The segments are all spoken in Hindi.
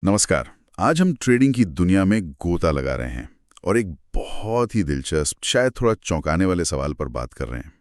नमस्कार। आज हम ट्रेडिंग की दुनिया में गोता लगा रहे हैं और एक बहुत ही दिलचस्प, शायद थोड़ा चौंकाने वाले सवाल पर बात कर रहे हैं।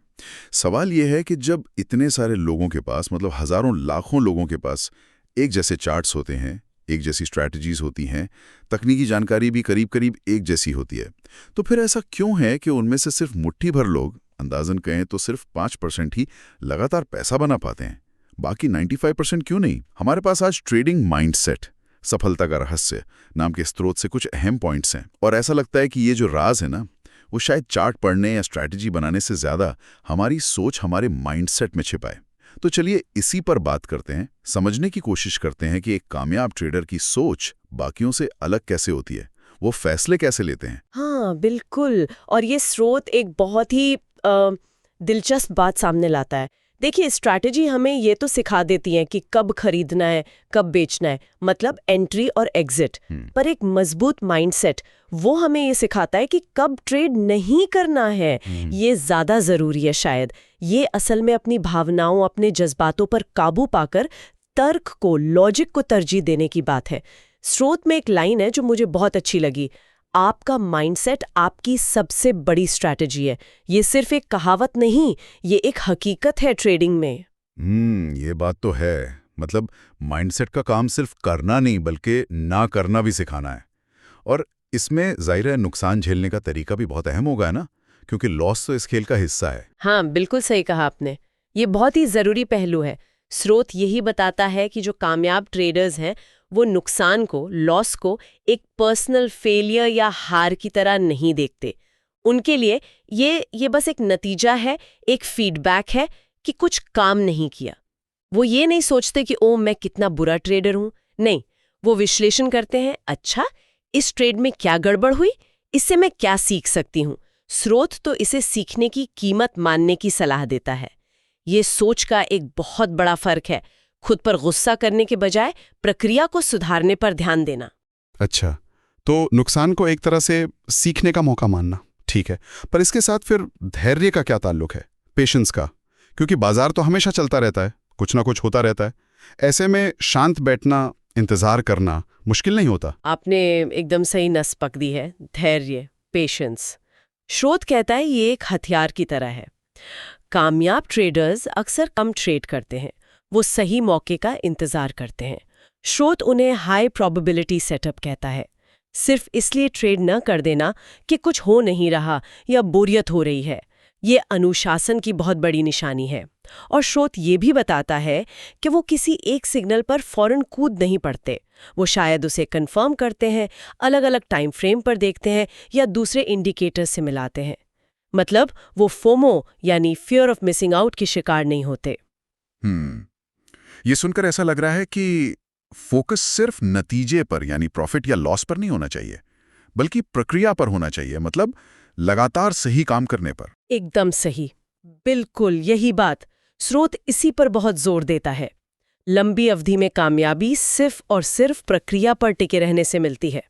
सवाल यह है कि जब इतने सारे लोगों के पास, मतलब हजारों लाखों लोगों के पास एक जैसे चार्ट्स होते हैं, एक जैसी स्ट्रैटेजीज होती हैं, तकनीकी जानकारी भी करीब करीब एक जैसी होती है, तो फिर ऐसा क्यों है कि उनमें से सिर्फ मुट्ठी भर लोग, अंदाजन कहें तो सिर्फ 5% ही लगातार पैसा बना पाते हैं? बाकी 95% क्यों नहीं? हमारे पास आज ट्रेडिंग माइंडसेट, सफलता का रहस्य नाम के स्रोत से कुछ अहम पॉइंट्स हैं, और ऐसा लगता है कि ये जो राज है ना, वो शायद चार्ट पढ़ने या स्ट्रैटेजी बनाने से ज्यादा हमारी सोच, हमारे माइंडसेट में छिपा है। तो चलिए इसी पर बात करते हैं, समझने की कोशिश करते हैं कि एक कामयाब ट्रेडर की सोच बाकियों से अलग कैसे होती है, वो फैसले कैसे लेते हैं। हाँ, बिल्कुल। और ये स्रोत एक बहुत ही दिलचस्प बात सामने लाता है। देखिए, स्ट्रैटेजी हमें ये तो सिखा देती है कि कब खरीदना है, कब बेचना है, मतलब एंट्री और एग्जिट। पर एक मजबूत माइंडसेट वो हमें ये सिखाता है कि कब ट्रेड नहीं करना है। ये ज्यादा जरूरी है शायद। ये असल में अपनी भावनाओं, अपने जज्बातों पर काबू पाकर तर्क को, लॉजिक को तरजीह देने की बात है। स्रोत में एक लाइन है जो मुझे बहुत अच्छी लगी। आपका माइंडसेट आपकी सबसे बड़ी स्ट्रैटेजी है। ये सिर्फ एक कहावत नहीं, ये एक हकीकत है ट्रेडिंग में। ये बात तो है। मतलब माइंडसेट का काम सिर्फ करना नहीं, बल्कि ना करना भी सिखाना है। और इसमें जाहिर है नुकसान झेलने का तरीका भी बहुत अहम होगा, है ना? क्योंकि लॉस तो इस खेल का हिस्सा है। हाँ, बिल्कुल सही कहा आपने। ये बहुत ही जरूरी पहलू है। स्रोत यही बताता है कि जो कामयाब ट्रेडर्स हैं वो नुकसान को, लॉस को एक पर्सनल फेलियर या हार की तरह नहीं देखते। उनके लिए ये बस एक नतीजा है, एक फीडबैक है कि कुछ काम नहीं किया। वो ये नहीं सोचते कि ओ मैं कितना बुरा ट्रेडर हूं। नहीं, वो विश्लेषण करते हैं, अच्छा इस ट्रेड में क्या गड़बड़ हुई, इससे मैं क्या सीख सकती हूं। स्रोत तो इसे सीखने की कीमत मानने की सलाह देता है। ये सोच का एक बहुत बड़ा फर्क है, खुद पर गुस्सा करने के बजाय प्रक्रिया को सुधारने पर ध्यान देना। अच्छा, तो नुकसान को एक तरह से सीखने का मौका मानना, ठीक है। पर इसके साथ फिर धैर्य का क्या ताल्लुक है, पेशेंस का? क्योंकि बाजार तो हमेशा चलता रहता है, कुछ ना कुछ होता रहता है। ऐसे में शांत बैठना, इंतजार करना मुश्किल नहीं होता? आपने एकदम सही नस पकड़ी दी है। धैर्य, पेशेंस। स्रोत कहता है ये एक हथियार की तरह है। कामयाब ट्रेडर्स अक्सर कम ट्रेड करते हैं, वो सही मौके का इंतजार करते हैं। स्रोत उन्हें हाई प्रोबेबिलिटी सेटअप कहता है। सिर्फ इसलिए ट्रेड न कर देना कि कुछ हो नहीं रहा या बोरियत हो रही है, ये अनुशासन की बहुत बड़ी निशानी है। और स्रोत ये भी बताता है कि वो किसी एक सिग्नल पर फौरन कूद नहीं पड़ते। वो शायद उसे कंफर्म करते हैं, अलग अलग टाइम फ्रेम पर देखते हैं या दूसरे इंडिकेटर्स से मिलाते हैं। मतलब वो फोमो यानी फियर ऑफ मिसिंग आउट की शिकार नहीं होते। ये सुनकर ऐसा लग रहा है कि फोकस सिर्फ नतीजे पर, यानी प्रॉफिट या लॉस पर नहीं होना चाहिए, बल्कि प्रक्रिया पर होना चाहिए, मतलब लगातार सही काम करने पर। एकदम सही, बिल्कुल यही बात। स्रोत इसी पर बहुत जोर देता है। लंबी अवधि में कामयाबी सिर्फ और सिर्फ प्रक्रिया पर टिके रहने से मिलती है।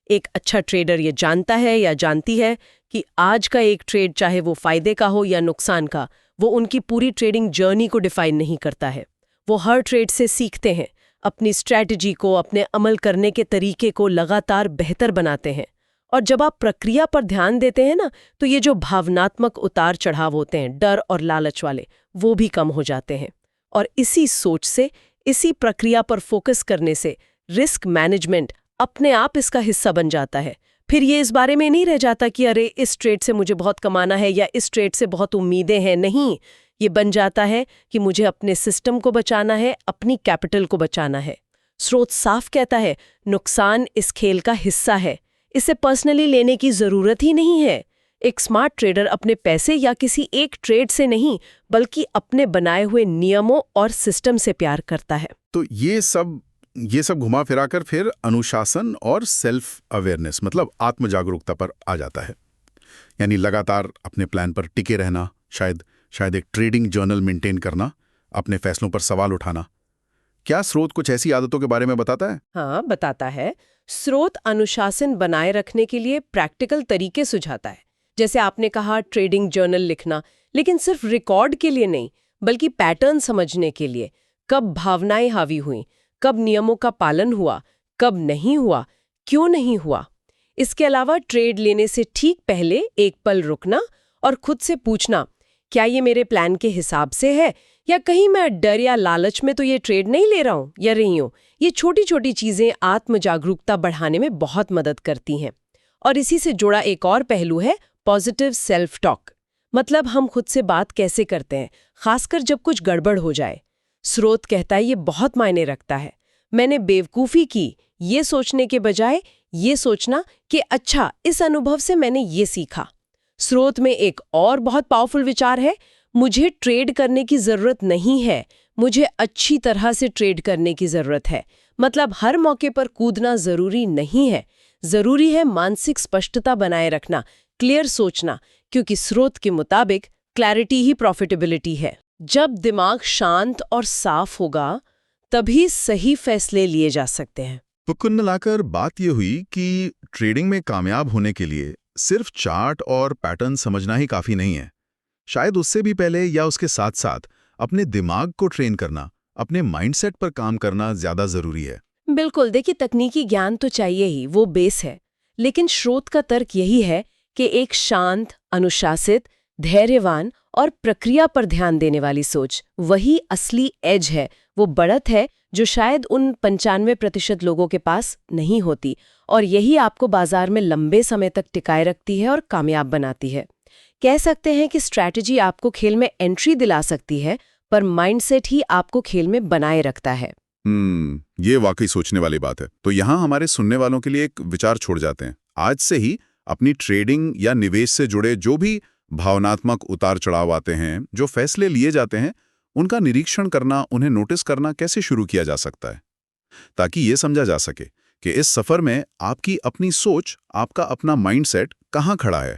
एक अच्छा ट्रेडर ये जानता है या जानती है कि आज का एक ट्रेड, चाहे वो फायदे का हो या नुकसान का, वो उनकी पूरी ट्रेडिंग जर्नी को डिफाइन नहीं करता है। वो हर ट्रेड से सीखते हैं, अपनी स्ट्रैटेजी को, अपने अमल करने के तरीके को लगातार बेहतर बनाते हैं। और जब आप प्रक्रिया पर ध्यान देते हैं ना, तो ये जो भावनात्मक उतार चढ़ाव होते हैं, डर और लालच वाले, वो भी कम हो जाते हैं। और इसी सोच से, इसी प्रक्रिया पर फोकस करने से रिस्क मैनेजमेंट अपने आप इसका हिस्सा बन जाता है। फिर ये इस बारे में नहीं रह जाता कि अरे इस ट्रेड से मुझे बहुत कमाना है या इस ट्रेड से बहुत उम्मीदें हैं। नहीं, ये बन जाता है कि मुझे अपने सिस्टम को बचाना है, अपनी कैपिटल को बचाना है। स्रोत साफ कहता है, नुकसान इस खेल का हिस्सा है, इसे पर्सनली लेने की जरूरत ही नहीं है। एक स्मार्ट ट्रेडर अपने पैसे या किसी एक ट्रेड से नहीं, बल्कि अपने बनाए हुए नियमों और सिस्टम से प्यार करता है। तो ये सब घुमा फिराकर फिर अनुशासन और सेल्फ अवेयरनेस, मतलब आत्म जागरूकता पर आ जाता है। यानी लगातार अपने प्लान पर टिके रहना, शायद एक ट्रेडिंग जर्नल मेंटेन करना, अपने फैसलों पर सवाल उठाना। क्या स्रोत कुछ ऐसी आदतों के बारे में बताता है? हाँ, बताता है। स्रोत अनुशासन बनाए रखने के लिए प्रैक्टिकल तरीके सुझाता है। जैसे आपने कहा, ट्रेडिंग जर्नल लिखना, लेकिन सिर्फ रिकॉर्ड के लिए नहीं, बल्कि पैटर्न समझने के लिए। कब भावनाएं हावी हुई, कब नियमों का पालन हुआ, कब नहीं हुआ, क्यों नहीं हुआ। इसके अलावा ट्रेड लेने से ठीक पहले एक पल रुकना और खुद से पूछना, क्या ये मेरे प्लान के हिसाब से है, या कहीं मैं डर या लालच में तो ये ट्रेड नहीं ले रहा हूं या रही हूं। ये छोटी छोटी चीजें आत्म जागरूकता बढ़ाने में बहुत मदद करती हैं। और इसी से जुड़ा एक और पहलू है पॉजिटिव सेल्फ टॉक। मतलब हम खुद से बात कैसे करते हैं, खासकर जब कुछ गड़बड़ हो जाए। स्रोत कहता है ये बहुत मायने रखता है। मैंने बेवकूफ़ी की, ये सोचने के बजाय ये सोचना कि अच्छा, इस अनुभव से मैंने ये सीखा। स्रोत में एक और बहुत पावरफुल विचार है, मुझे ट्रेड करने की ज़रूरत नहीं है, मुझे अच्छी तरह से ट्रेड करने की ज़रूरत है। मतलब हर मौके पर कूदना ज़रूरी नहीं है, ज़रूरी है मानसिक स्पष्टता बनाए रखना, क्लियर सोचना, क्योंकि स्रोत के मुताबिक क्लैरिटी ही प्रॉफिटेबिलिटी है। जब दिमाग शांत और साफ होगा, तभी सही फैसले लिए जा सकते हैं। तो कुल मिलाकर बात यह हुई कि ट्रेडिंग में कामयाब होने के लिए सिर्फ चार्ट और पैटर्न समझना ही काफी नहीं है। शायद उससे भी पहले या उसके साथ साथ अपने दिमाग को ट्रेन करना, अपने माइंडसेट पर काम करना ज्यादा जरूरी है। बिल्कुल, देखिए तकनीकी ज्ञान तो चाहिए ही, वो बेस है। लेकिन स्रोत का तर्क यही है कि एक शांत, अनुशासित, धैर्यवान और प्रक्रिया पर ध्यान देने वाली सोच वही असली एज है, वो बढ़त है जो शायद उन 95% लोगों के पास नहीं होती, और यही आपको बाजार में लंबे समय तक टिकाए रखती है और कामयाब बनाती है। कह सकते हैं कि स्ट्रैटेजी आपको खेल में एंट्री दिला सकती है, पर माइंडसेट ही आपको खेल में बनाए रखता है। ये वाकई सोचने वाली बात है। तो यहाँ हमारे सुनने वालों के लिए एक विचार छोड़ जाते हैं। आज से ही अपनी ट्रेडिंग या निवेश से जुड़े जो भी भावनात्मक उतार चढ़ाव आते हैं, जो फैसले लिए जाते हैं, उनका निरीक्षण करना, उन्हें नोटिस करना कैसे शुरू किया जा सकता है, ताकि ये समझा जा सके कि इस सफर में आपकी अपनी सोच, आपका अपना माइंडसेट कहाँ खड़ा है।